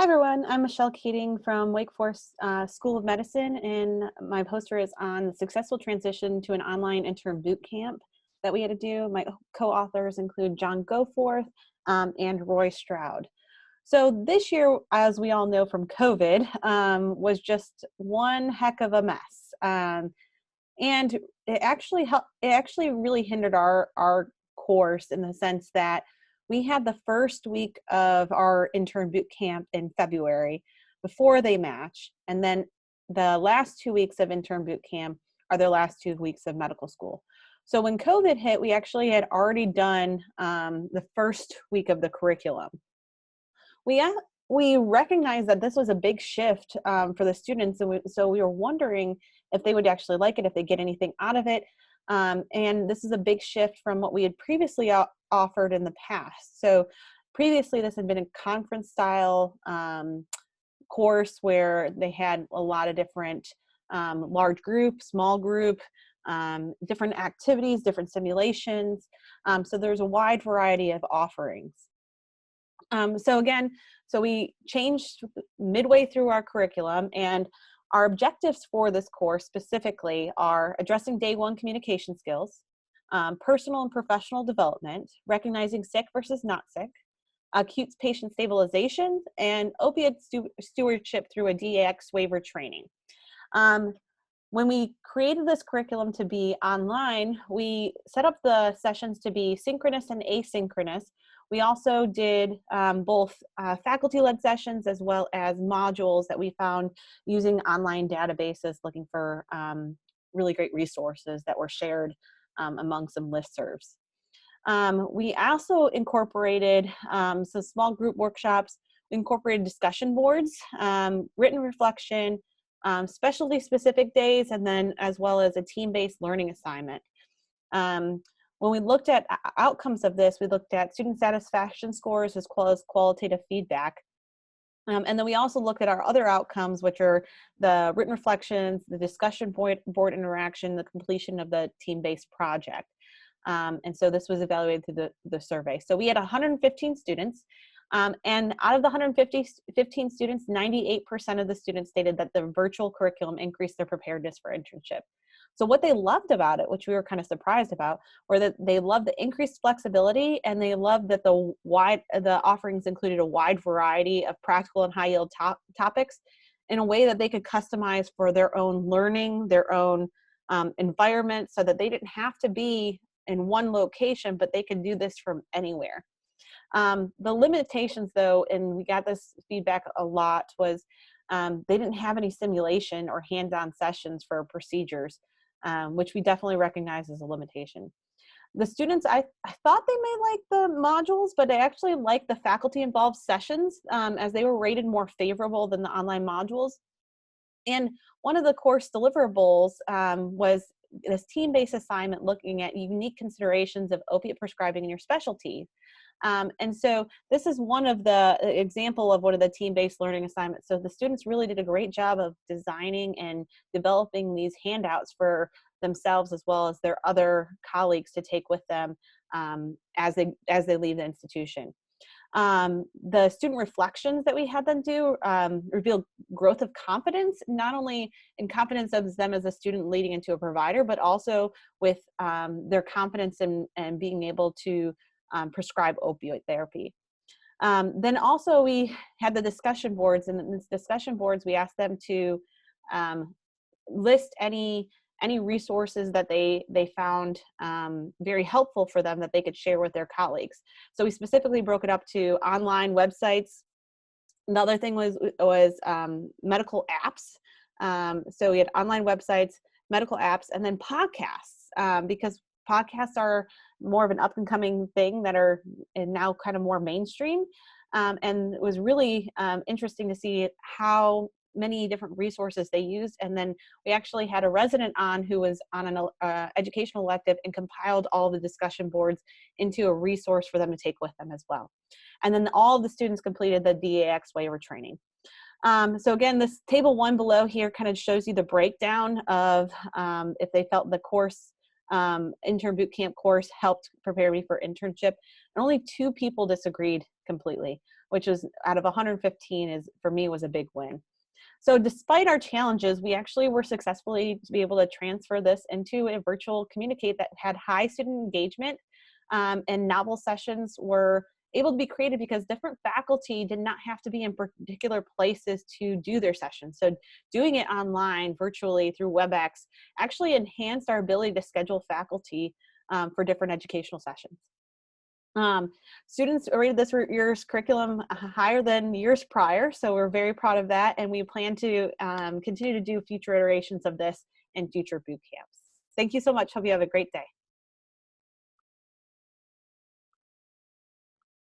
Hi everyone, I'm Michelle Keating from Wake Forest School of Medicine, and my poster is on the successful transition to an online intern boot camp that we had to do. My co-authors include John Goforth and Roy Stroud. So this year, as we all know from COVID, was just one heck of a mess. And it actually really hindered our course in the sense that we had the first week of our intern boot camp in February before they match, and then the last 2 weeks of intern boot camp are their last 2 weeks of medical school. So when COVID hit, we actually had already done the first week of the curriculum. We recognized that this was a big shift for the students, and so we were wondering if they would actually like it, if they get anything out of it. And this is a big shift from what we had previously offered in the past. So previously, this had been a conference style course where they had a lot of different large group, small group, different activities, different simulations. So there's a wide variety of offerings. So we changed midway through our curriculum, and our objectives for this course specifically are addressing day one communication skills, personal and professional development, recognizing sick versus not sick, acute patient stabilization, and opiate stewardship through a DAX waiver training. When we created this curriculum to be online, we set up the sessions to be synchronous and asynchronous. We also did both faculty-led sessions as well as modules that we found using online databases, looking for really great resources that were shared among some listservs. We also incorporated some small group workshops. We incorporated discussion boards, written reflection, specialty-specific days, and then as well as a team-based learning assignment. When we looked at outcomes of this, we looked at student satisfaction scores as well as qualitative feedback. And then we also looked at our other outcomes, which are the written reflections, the discussion board interaction, the completion of the team-based project. And so this was evaluated through the survey. So we had 115 students. And out of the 115 students, 98% of the students stated that the virtual curriculum increased their preparedness for internship. So what they loved about it, which we were kind of surprised about, were that they loved the increased flexibility, and they loved that the offerings included a wide variety of practical and high-yield topics in a way that they could customize for their own learning, their own environment, so that they didn't have to be in one location, but they could do this from anywhere. The limitations, though, and we got this feedback a lot, was they didn't have any simulation or hands-on sessions for procedures, which we definitely recognize as a limitation. The students, I thought they may like the modules, but I actually liked the faculty-involved sessions as they were rated more favorable than the online modules. And one of the course deliverables was this team-based assignment looking at unique considerations of opiate prescribing in your specialty. And so this is one of the example of one of the team-based learning assignments. So the students really did a great job of designing and developing these handouts for themselves as well as their other colleagues to take with them as they leave the institution. The student reflections that we had them do revealed growth of confidence, not only in confidence of them as a student leading into a provider, but also with their confidence in being able to prescribe opioid therapy. Then also we had the discussion boards, and in these discussion boards we asked them to list any resources that they found very helpful for them that they could share with their colleagues. So we specifically broke it up to online websites. Another thing was medical apps. So we had online websites, medical apps, and then podcasts, because podcasts are more of an up and coming thing that are now kind of more mainstream. And it was really interesting to see how many different resources they used. And then we actually had a resident on who was on an educational elective and compiled all the discussion boards into a resource for them to take with them as well. And then all of the students completed the DAX waiver training. So again, this table 1 below here kind of shows you the breakdown of if they felt the course, intern bootcamp course helped prepare me for internship. And only 2 people disagreed completely. which is out of 115 is, for me, was a big win. So despite our challenges, we actually were successfully to be able to transfer this into a virtual communicate that had high student engagement, and novel sessions were able to be created because different faculty did not have to be in particular places to do their sessions. So doing it online, virtually through WebEx, actually enhanced our ability to schedule faculty for different educational sessions. Students rated this year's curriculum higher than years prior, so we're very proud of that, and we plan to continue to do future iterations of this in future boot camps. Thank you so much. Hope you have a great day.